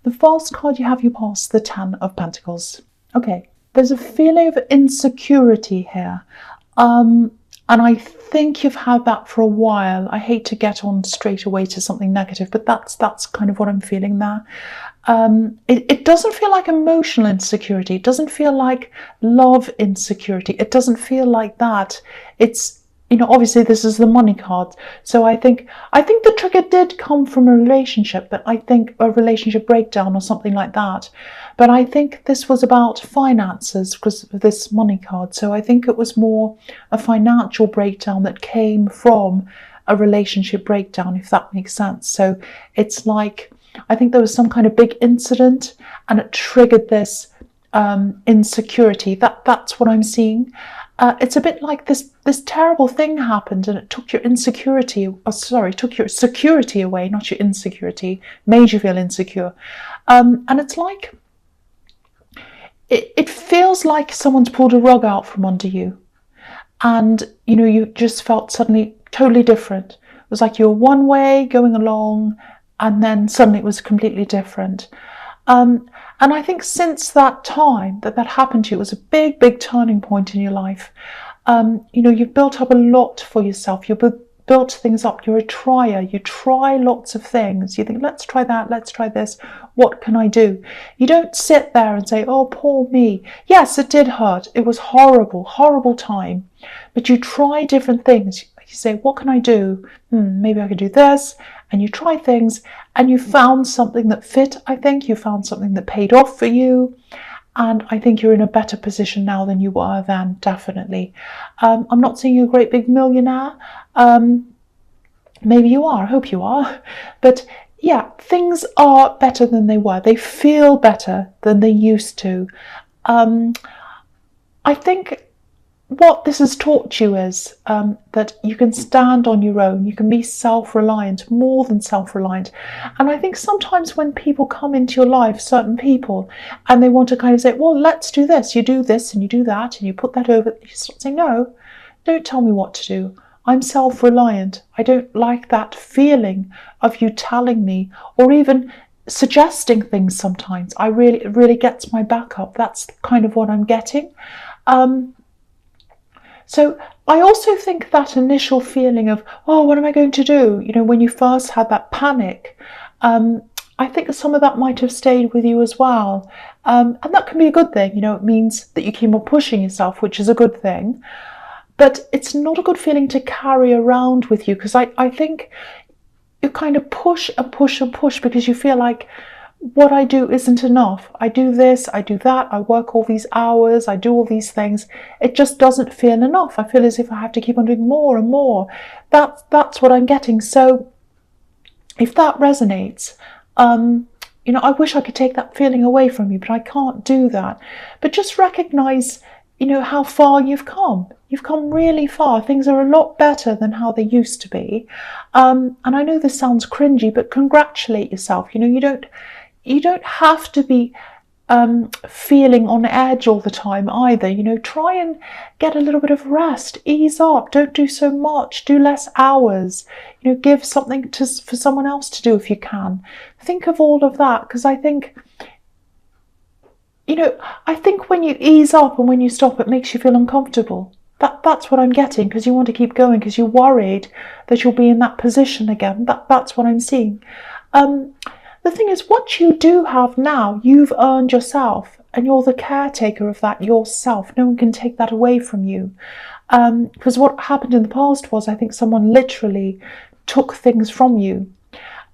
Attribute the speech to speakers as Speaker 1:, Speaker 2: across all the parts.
Speaker 1: The first card you have, you pass the Ten of Pentacles. Okay, there's a feeling of insecurity here. And I think you've had that for a while. I hate to get on straight away to something negative, but that's kind of what I'm feeling there. It doesn't feel like emotional insecurity. It doesn't feel like love insecurity. It doesn't feel like that. It's, obviously this is the money card. So I think the trigger did come from a relationship, but I think a relationship breakdown or something like that. But I think this was about finances because of this money card. So I think it was more a financial breakdown that came from a relationship breakdown, if that makes sense. So it's like, I think there was some kind of big incident and it triggered this insecurity. That's what I'm seeing. It's a bit like this terrible thing happened and it took your insecurity, took your security away, not your insecurity, made you feel insecure. And it's like, it feels like someone's pulled a rug out from under you. And, you just felt suddenly totally different. It was like you were one way going along and then suddenly it was completely different. And I think since that time that happened to you, it was a big, big turning point in your life. You've built up a lot for yourself. You've built things up. You're a trier. You try lots of things. You think, let's try that. Let's try this. What can I do? You don't sit there and say, oh, poor me. Yes, it did hurt. It was horrible, horrible time. But you try different things. You say, what can I do? Maybe I could do this. And you try things and you found something that fit, I think. You found something that paid off for you. And I think you're in a better position now than you were then, definitely. I'm not saying you're a great big millionaire. Maybe you are. I hope you are. But yeah, things are better than they were. They feel better than they used to. I think what this has taught you is that you can stand on your own. You can be self-reliant, more than self-reliant. And I think sometimes when people come into your life, certain people, and they want to kind of say, well, let's do this. You do this and you do that and you put that over. You start saying, no, don't tell me what to do. I'm self-reliant. I don't like that feeling of you telling me or even suggesting things sometimes. It really gets my back up. That's kind of what I'm getting. So I also think that initial feeling of, oh, what am I going to do? When you first had that panic, I think some of that might have stayed with you as well. And that can be a good thing. It means that you keep on pushing yourself, which is a good thing. But it's not a good feeling to carry around with you because I think you kind of push and push and push because you feel like what I do isn't enough. I do this, I do that, I work all these hours, I do all these things. It just doesn't feel enough. I feel as if I have to keep on doing more and more. That's what I'm getting. So if that resonates, I wish I could take that feeling away from you, but I can't do that. But just recognize, how far you've come. You've come really far. Things are a lot better than how they used to be. And I know this sounds cringy, but congratulate yourself. You don't have to be feeling on edge all the time either. Try and get a little bit of rest, ease up, don't do so much, do less hours, give something for someone else to do if you can. Think of all of that, because I think when you ease up and when you stop, it makes you feel uncomfortable. That's what I'm getting, because you want to keep going, because you're worried that you'll be in that position again. That's what I'm seeing. The thing is, what you do have now, you've earned yourself, and you're the caretaker of that yourself. No one can take that away from you. Because what happened in the past was, I think someone literally took things from you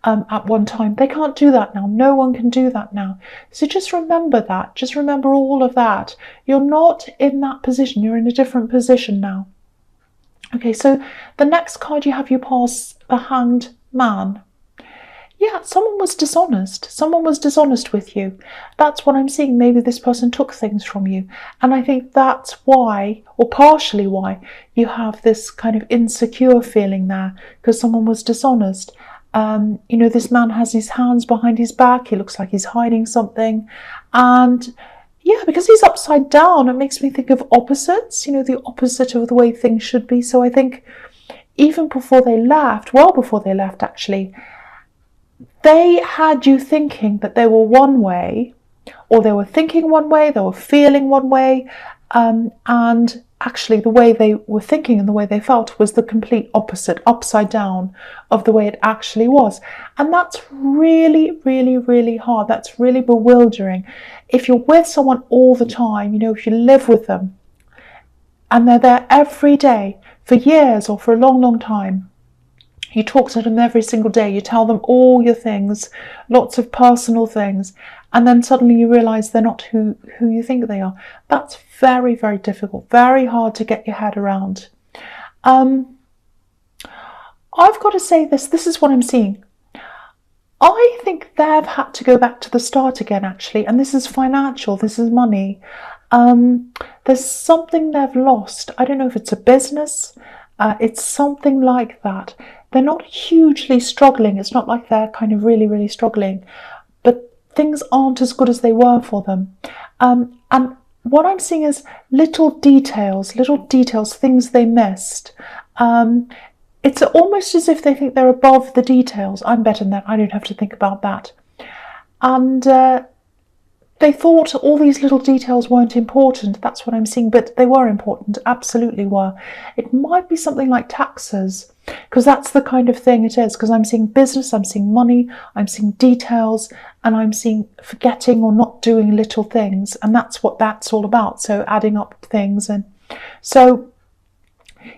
Speaker 1: at one time. They can't do that now. No one can do that now. So just remember that. Just remember all of that. You're not in that position. You're in a different position now. Okay, so the next card you have, you pass the Hanged Man. Yeah, someone was dishonest. Someone was dishonest with you. That's what I'm seeing. Maybe this person took things from you. And I think that's why, or partially why, you have this kind of insecure feeling there, because someone was dishonest. This man has his hands behind his back. He looks like he's hiding something. And yeah, because he's upside down, it makes me think of opposites, the opposite of the way things should be. So I think even before they left, well before they left actually, they had you thinking that they were one way, or they were thinking one way, they were feeling one way, and actually the way they were thinking and the way they felt was the complete opposite, upside down of the way it actually was. And that's really, really, really hard. That's really bewildering. If you're with someone all the time, you know, if you live with them and they're there every day for years or for a long, long time, you talk to them every single day, you tell them all your things, lots of personal things, and then suddenly you realise they're not who you think they are. That's very, very difficult, very hard to get your head around. I've got to say this is what I'm seeing. I think they've had to go back to the start again, actually, and this is financial, this is money. There's something they've lost. I don't know if it's a business, it's something like that. They're not hugely struggling. It's not like they're kind of really, really struggling, but things aren't as good as they were for them. And what I'm seeing is little details, things they missed. It's almost as if they think they're above the details. I'm better than that. I don't have to think about that. And they thought all these little details weren't important. That's what I'm seeing, but they were important, absolutely were. It might be something like taxes, because that's the kind of thing it is, because I'm seeing business, I'm seeing money, I'm seeing details, and I'm seeing forgetting or not doing little things, and that's what that's all about. So adding up things, and so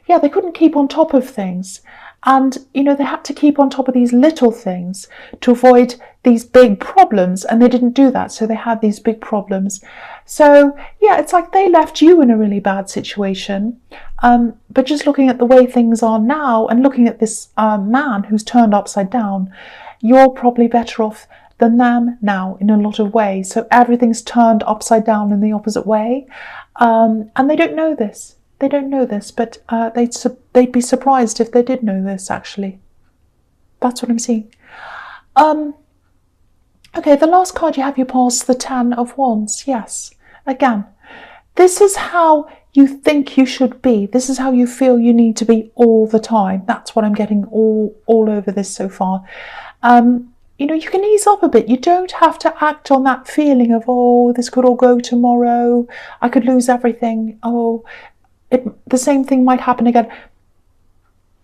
Speaker 1: yeah, they couldn't keep on top of things. And, you know, they had to keep on top of these little things to avoid these big problems. And they didn't do that. So they had these big problems. So, yeah, it's like they left you in a really bad situation. But just looking at the way things are now and looking at this man who's turned upside down, you're probably better off than them now in a lot of ways. So everything's turned upside down in the opposite way. And they don't know this. They don't know this, but they'd be surprised if they did know this, actually. That's what I'm seeing. Okay, the last card you have, you pass the 10 of Wands. Yes, again, this is how you think you should be. This is how you feel you need to be all the time. That's what I'm getting all over this so far. You know, you can ease up a bit. You don't have to act on that feeling of, oh, this could all go tomorrow. I could lose everything. Oh, the same thing might happen again.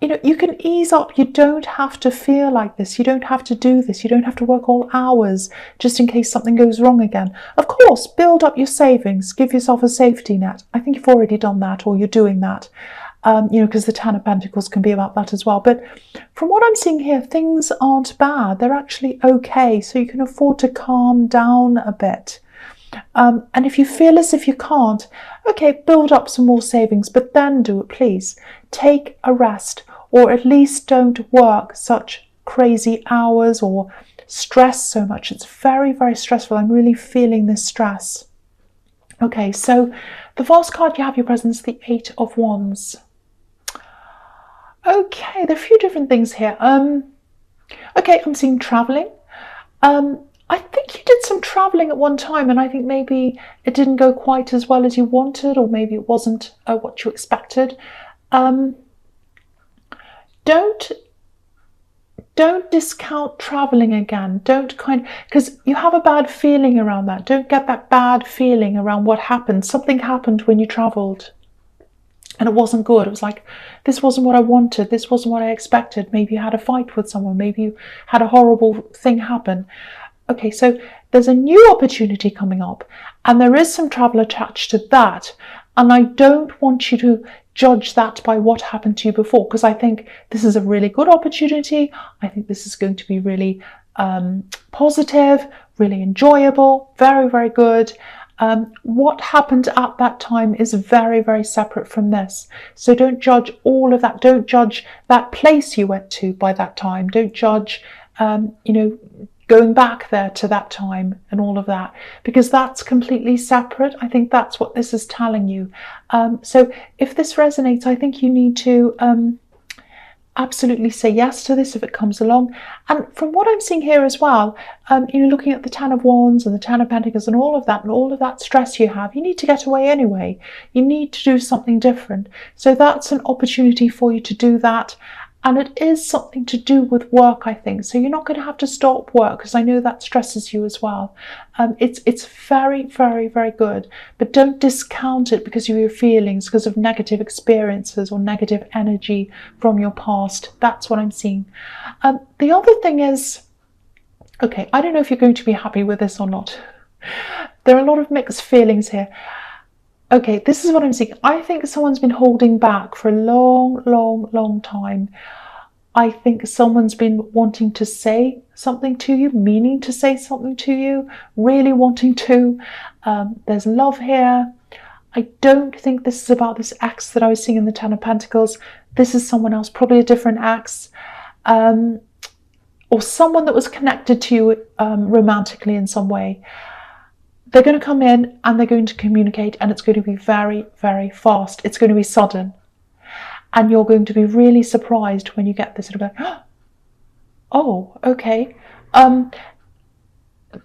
Speaker 1: You know, you can ease up. You don't have to feel like this. You don't have to do this. You don't have to work all hours just in case something goes wrong again. Of course, build up your savings. Give yourself a safety net. I think you've already done that, or you're doing that. You know, because the 10 of Pentacles can be about that as well. But from what I'm seeing here, things aren't bad. They're actually okay. So you can afford to calm down a bit. And if you feel as if you can't, okay, build up some more savings, but then do it, please. Take a rest, or at least don't work such crazy hours or stress so much. It's very, very stressful. I'm really feeling this stress. Okay, so the last card you have your presence, the 8 of Wands. Okay, there are a few different things here. Okay, I'm seeing traveling. I think you did some travelling at one time, and I think maybe it didn't go quite as well as you wanted, or maybe it wasn't what you expected. Don't discount travelling again. Don't because you have a bad feeling around that. Don't get that bad feeling around what happened. Something happened when you travelled, and it wasn't good. It was like, this wasn't what I wanted. This wasn't what I expected. Maybe you had a fight with someone. Maybe you had a horrible thing happen. Okay, so there's a new opportunity coming up, and there is some travel attached to that. And I don't want you to judge that by what happened to you before, because I think this is a really good opportunity. I think this is going to be really positive, really enjoyable, very, very good. What happened at that time is very, very separate from this. So don't judge all of that. Don't judge that place you went to by that time. Don't judge, you know, going back there to that time and all of that, because that's completely separate. I think that's what this is telling you. So if this resonates, I think you need to absolutely say yes to this if it comes along. And from what I'm seeing here as well, you know, looking at the 10 of Wands and the 10 of Pentacles and all of that stress you have, you need to get away anyway. You need to do something different. So that's an opportunity for you to do that. And it is something to do with work, I think. So you're not going to have to stop work, because I know that stresses you as well. It's very, very, very good. But don't discount it because of your feelings, because of negative experiences or negative energy from your past. That's what I'm seeing. The other thing is, okay, I don't know if you're going to be happy with this or not. There are a lot of mixed feelings here. Okay, this is what I'm seeing. I think someone's been holding back for a long, long, long time. I think someone's been wanting to say something to you, meaning to say something to you, really wanting to. There's love here. I don't think this is about this ex that I was seeing in the Ten of Pentacles. This is someone else, probably a different ex. Or someone that was connected to you romantically in some way. They're going to come in and they're going to communicate, and it's going to be very, very fast. It's going to be sudden. And you're going to be really surprised when you get this sort of like, oh, okay.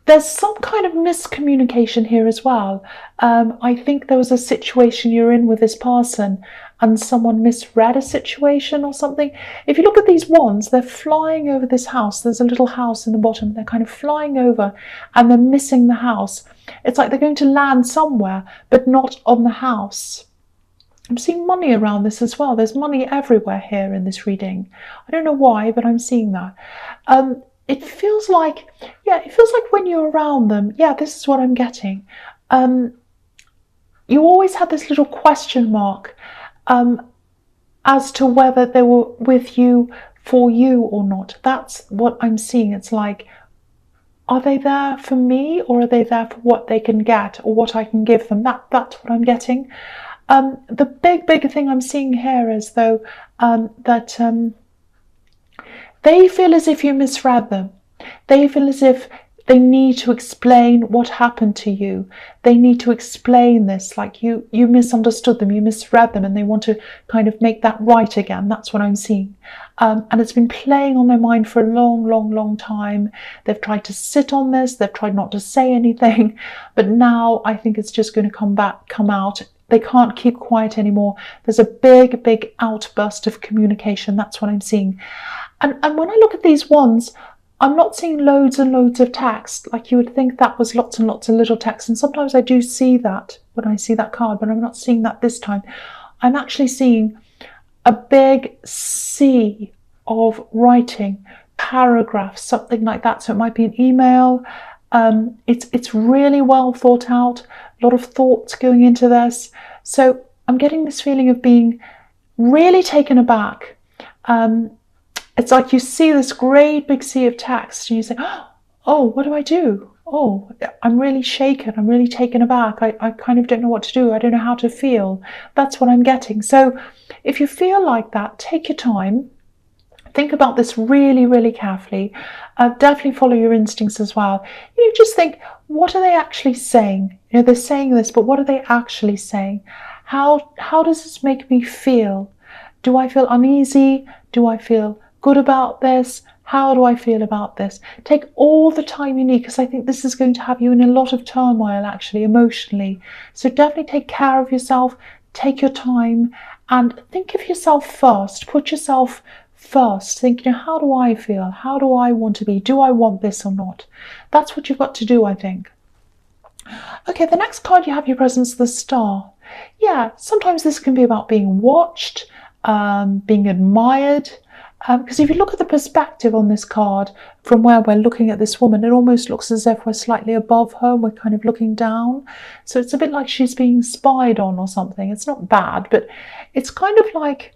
Speaker 1: There's some kind of miscommunication here as well. I think there was a situation you're in with this person and someone misread a situation or something. If you look at these wands, they're flying over this house. There's a little house in the bottom. They're kind of flying over and they're missing the house. It's like they're going to land somewhere, but not on the house. I'm seeing money around this as well. There's money everywhere here in this reading. I don't know why, but I'm seeing that. It feels like, when you're around them, this is what I'm getting. You always had this little question mark as to whether they were with you for you or not. That's what I'm seeing. It's like, are they there for me, or are they there for what they can get or what I can give them? That's what I'm getting. The big thing I'm seeing here is, though, that they feel as if you misread them. They feel as if they need to explain what happened to you. They need to explain this, like you misunderstood them, you misread them, and they want to kind of make that right again. That's what I'm seeing. And it's been playing on their mind for a long, long, long time. They've tried to sit on this. They've tried not to say anything. But now I think it's just going to come out. They can't keep quiet anymore. There's a big outburst of communication. That's what I'm seeing. And when I look at these wands, I'm not seeing loads and loads of text. Like you would think that was lots and lots of little text. And sometimes I do see that when I see that card, but I'm not seeing that this time. I'm actually seeing a big sea of writing, paragraphs, something like that. So it might be an email. It's really well thought out. A lot of thoughts going into this. So I'm getting this feeling of being really taken aback. It's like you see this great big sea of text and you say, oh, what do I do? Oh, I'm really shaken. I'm really taken aback. I kind of don't know what to do. I don't know how to feel. That's what I'm getting. So if you feel like that, take your time. Think about this really, really carefully. Definitely follow your instincts as well. You just think, what are they actually saying? You know, they're saying this, but what are they actually saying? How does this make me feel? Do I feel uneasy? Do I feel good about this? How do I feel about this? Take all the time you need, because I think this is going to have you in a lot of turmoil, actually, emotionally. So definitely take care of yourself, take your time, and think of yourself first. Put yourself first. Think, how do I feel? How do I want to be? Do I want this or not? That's what you've got to do, I think. Okay, the next card you have your presence, the Star. Yeah, sometimes this can be about being watched, being admired. Because if you look at the perspective on this card, from where we're looking at this woman, it almost looks as if we're slightly above her and we're kind of looking down. So it's a bit like she's being spied on or something. It's not bad, but it's kind of like,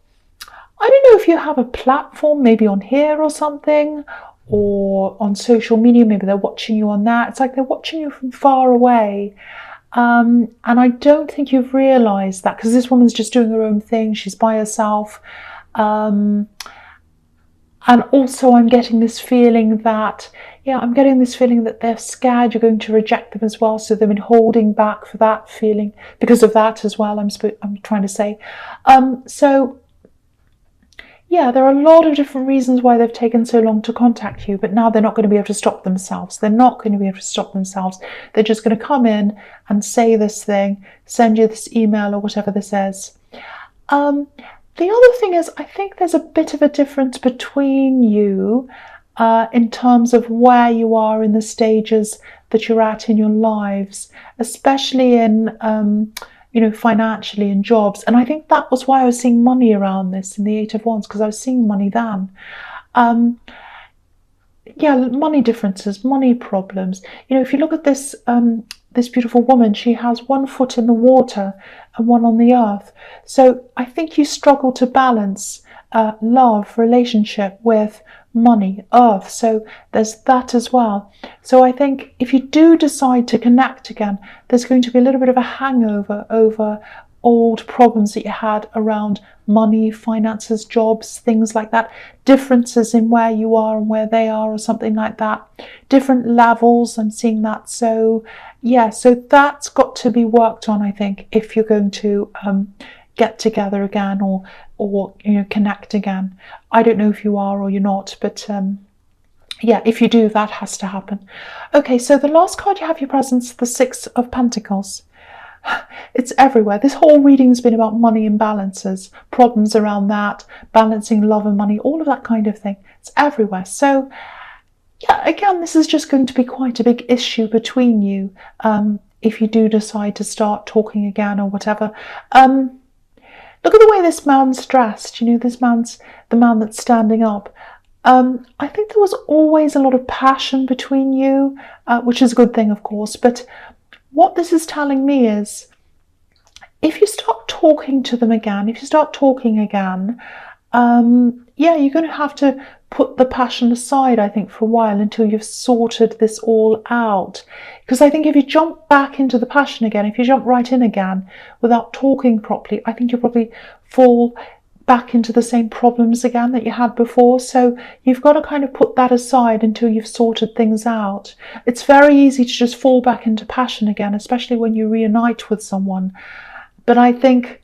Speaker 1: I don't know if you have a platform, maybe on here or something, or on social media, maybe they're watching you on that. It's like they're watching you from far away. And I don't think you've realised that, because this woman's just doing her own thing. She's by herself. And also I'm getting this feeling that, they're scared you're going to reject them as well. So they've been holding back for that feeling, because of that as well, I'm trying to say. So yeah, there are a lot of different reasons why they've taken so long to contact you, but now they're not going to be able to stop themselves. They're not going to be able to stop themselves. They're just going to come in and say this thing, send you this email or whatever this is. The other thing is, I think there's a bit of a difference between you in terms of where you are in the stages that you're at in your lives, especially in, financially in jobs. And I think that was why I was seeing money around this in the Eight of Wands, because I was seeing money then. Money differences, money problems. If you look at this this beautiful woman, she has one foot in the water and one on the earth. So I think you struggle to balance love, relationship with money, earth. So there's that as well. So I think if you do decide to connect again, there's going to be a little bit of a hangover over old problems that you had around money, finances, jobs, things like that, differences in where you are and where they are or something like that, different levels. I'm seeing that. So so that's got to be worked on, I think, if you're going to get together again or connect again. I don't know if you are or you're not, but if you do, that has to happen. Okay, so the last card you have your presence, the Six of Pentacles. It's everywhere. This whole reading has been about money imbalances, problems around that, balancing love and money, all of that kind of thing. It's everywhere. So again, this is just going to be quite a big issue between you if you do decide to start talking again or whatever. Look at the way this man's dressed. This man's the man that's standing up. I think there was always a lot of passion between you, which is a good thing, of course. But what this is telling me is, if you start talking to them again, if you start talking again, you're going to have to put the passion aside, I think, for a while until you've sorted this all out. Because I think if you jump back into the passion again, if you jump right in again without talking properly, I think you'll probably fall back into the same problems again that you had before. So you've got to kind of put that aside until you've sorted things out. It's very easy to just fall back into passion again, especially when you reunite with someone. But I think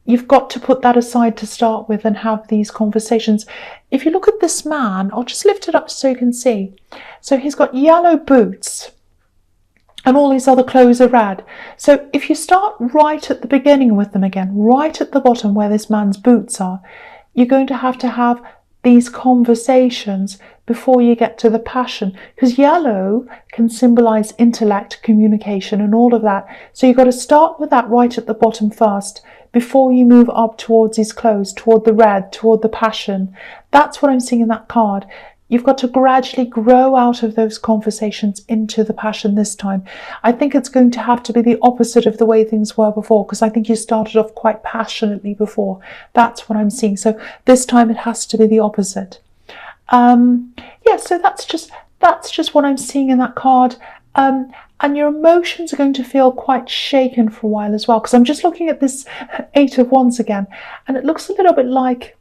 Speaker 1: you've got to put that aside to start with and have these conversations. If you look at this man, I'll just lift it up so you can see. So he's got yellow boots and all his other clothes are red. So if you start right at the beginning with them again, right at the bottom where this man's boots are, you're going to have these conversations before you get to the passion, because yellow can symbolize intellect, communication and all of that. So you've got to start with that right at the bottom first before you move up towards his clothes, toward the red, toward the passion. That's what I'm seeing in that card. You've got to gradually grow out of those conversations into the passion this time. I think it's going to have to be the opposite of the way things were before, because I think you started off quite passionately before. That's what I'm seeing. So this time it has to be the opposite. So that's just what I'm seeing in that card. And your emotions are going to feel quite shaken for a while as well, because I'm just looking at this Eight of Wands again, and it looks a little bit like,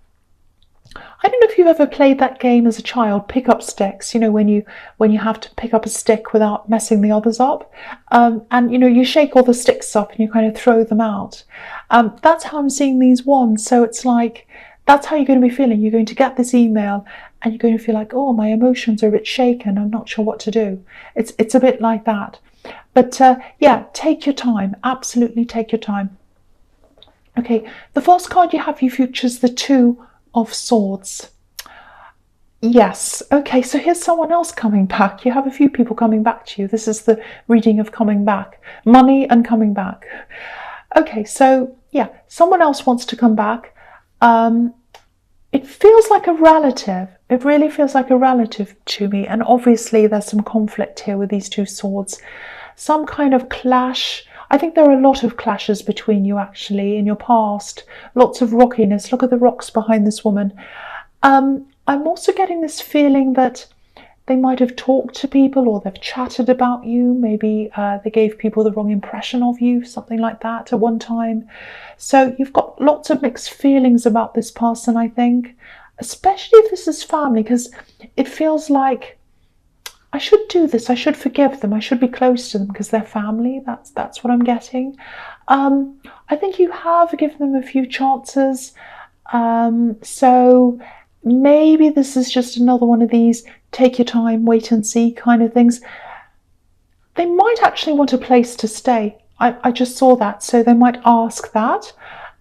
Speaker 1: I don't know if you've ever played that game as a child, pick up sticks, when you have to pick up a stick without messing the others up. And you shake all the sticks up and you kind of throw them out. That's how I'm seeing these wands. So it's like, that's how you're going to be feeling. You're going to get this email and you're going to feel like, oh, my emotions are a bit shaken. I'm not sure what to do. It's a bit like that. But take your time. Absolutely take your time. Okay, the first card you have, you features the Two of Swords. Yes, okay, so here's someone else coming back. You have a few people coming back to you. This is the reading of coming back. Money and coming back. Okay, so someone else wants to come back. It feels like a relative. It really feels like a relative to me. And obviously there's some conflict here with these two swords. Some kind of clash. I think there are a lot of clashes between you actually in your past. Lots of rockiness. Look at the rocks behind this woman. I'm also getting this feeling that they might have talked to people or they've chatted about you. Maybe they gave people the wrong impression of you, something like that at one time. So you've got lots of mixed feelings about this person, I think, especially if this is family, because it feels like I should do this, I should forgive them, I should be close to them because they're family. That's what I'm getting. I think you have given them a few chances. So maybe this is just another one of these take your time, wait and see kind of things. They might actually want a place to stay. I just saw that, so they might ask that.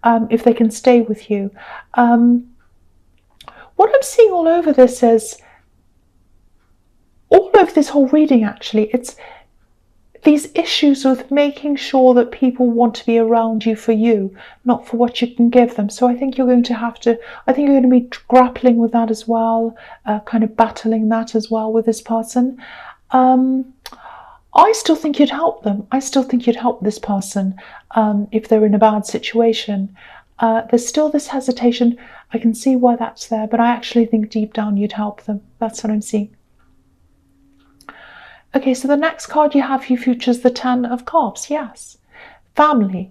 Speaker 1: if they can stay with you. What I'm seeing all over this is, all over this whole reading actually, it's these issues with making sure that people want to be around you for you, not for what you can give them. So I think you're going to have to, I think you're going to be grappling with that as well, kind of battling that as well with this person. I still think you'd help them. I still think you'd help this person if they're in a bad situation. There's still this hesitation. I can see why that's there, but I actually think deep down you'd help them. That's what I'm seeing. Okay, so the next card you have for your future is the Ten of Cups. Yes, family.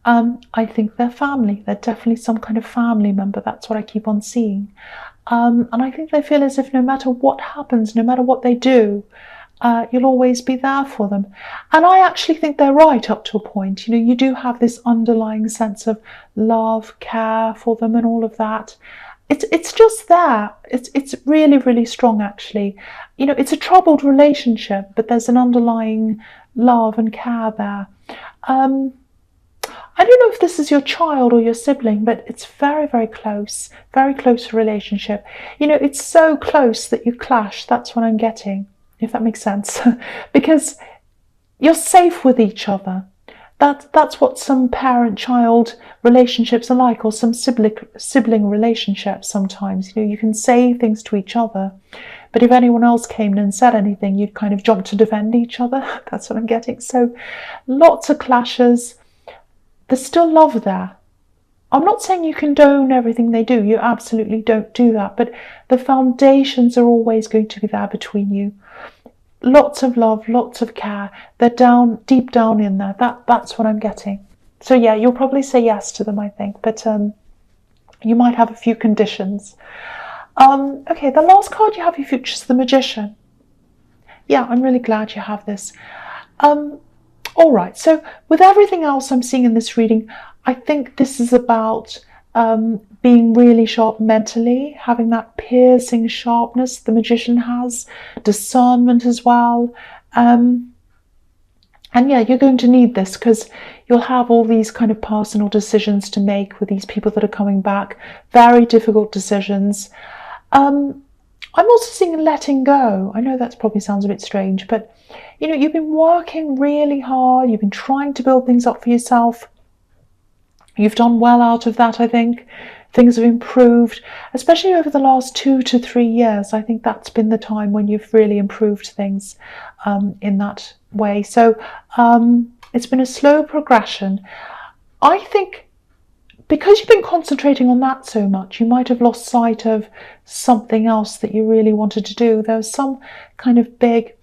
Speaker 1: I think they're family. They're definitely some kind of family member. That's what I keep on seeing. And I think they feel as if no matter what happens, no matter what they do, you'll always be there for them. And I actually think they're right up to a point. You know, you do have this underlying sense of love, care for them and all of that. It's just there. It's really, really strong actually. You know, it's a troubled relationship, but there's an underlying love and care there. I don't know if this is your child or your sibling, but it's very, very close relationship. You know, it's so close that you clash. That's what I'm getting, if that makes sense. Because you're safe with each other. That's what some parent-child relationships are like, or some sibling relationships sometimes. You know, you can say things to each other, but if anyone else came in and said anything, you'd kind of jump to defend each other. That's what I'm getting. So lots of clashes. There's still love there. I'm not saying you condone everything they do. You absolutely don't do that. But the foundations are always going to be there between you. Lots of love, lots of care. They're down, deep down in there. That's what I'm getting. So yeah, you'll probably say yes to them, I think. But you might have a few conditions. Okay, the last card you have for your future is the Magician. Yeah, I'm really glad you have this. All right, so with everything else I'm seeing in this reading, I think this is about being really sharp mentally, having that piercing sharpness the Magician has, discernment as well. And yeah, you're going to need this because you'll have all these kind of personal decisions to make with these people that are coming back, very difficult decisions. I'm also seeing letting go. I know that probably sounds a bit strange, but you know, you've been working really hard. You've been trying to build things up for yourself. You've done well out of that, I think. Things have improved, especially over the last 2 to 3 years. I think that's been the time when you've really improved things in that way. So it's been a slow progression. I think because you've been concentrating on that so much, you might have lost sight of something else that you really wanted to do. There was some kind of big,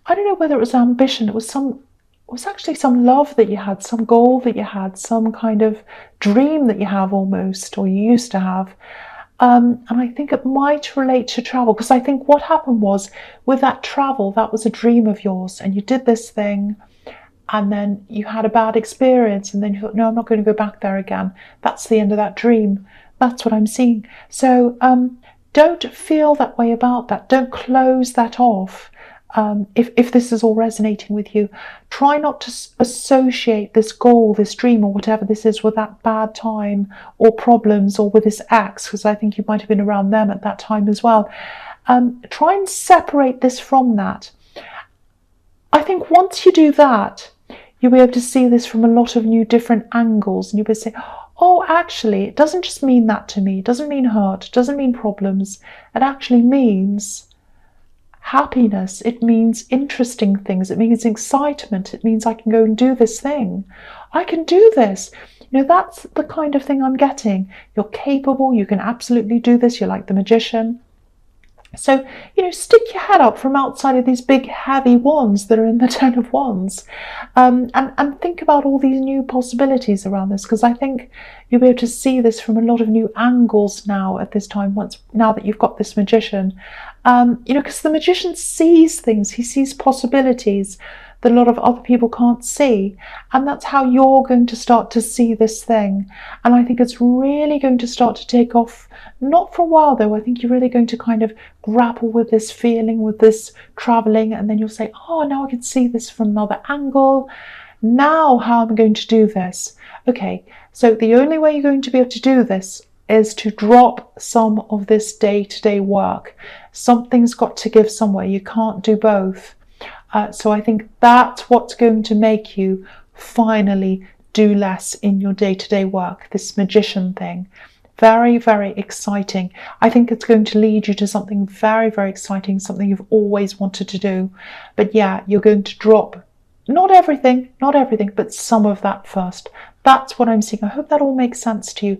Speaker 1: I don't know whether it was ambition, it was actually some love that you had, some goal that you had, some kind of dream that you have almost, or you used to have. And I think it might relate to travel, because I think what happened was with that travel, that was a dream of yours, and you did this thing, and then you had a bad experience, and then you thought, no, I'm not going to go back there again. That's the end of that dream. That's what I'm seeing. So don't feel that way about that. Don't close that off. If this is all resonating with you, try not to associate this goal, this dream, or whatever this is with that bad time or problems, or with this ex, because I think you might have been around them at that time as well. Try and separate this from that. I think once you do that, you'll be able to see this from a lot of new different angles, and you'll be able to say, oh, actually, it doesn't just mean that to me. It doesn't mean hurt. It doesn't mean problems. It actually means happiness. It means interesting things. It means excitement. It means I can go and do this thing. I can do this. You know, that's the kind of thing I'm getting. You're capable. You can absolutely do this. You're like the Magician. So, you know, stick your head up from outside of these big heavy wands that are in the Ten of Wands, and think about all these new possibilities around this, because I think you'll be able to see this from a lot of new angles now at this time, now that you've got this Magician. You know, because the Magician sees things, he sees possibilities that a lot of other people can't see, and that's how you're going to start to see this thing. And I think it's really going to start to take off, not for a while though. I think you're really going to kind of grapple with this feeling, with this traveling, and then you'll say, oh, now I can see this from another angle. Now how am I going to do this? Okay, so the only way you're going to be able to do this is to drop some of this day-to-day work. Something's got to give somewhere. You can't do both. So I think that's what's going to make you finally do less in your day-to-day work, this magician thing. Very, very exciting. I think it's going to lead you to something very, very exciting, something you've always wanted to do. But yeah, you're going to drop not everything, but some of that first. That's what I'm seeing. I hope that all makes sense to you.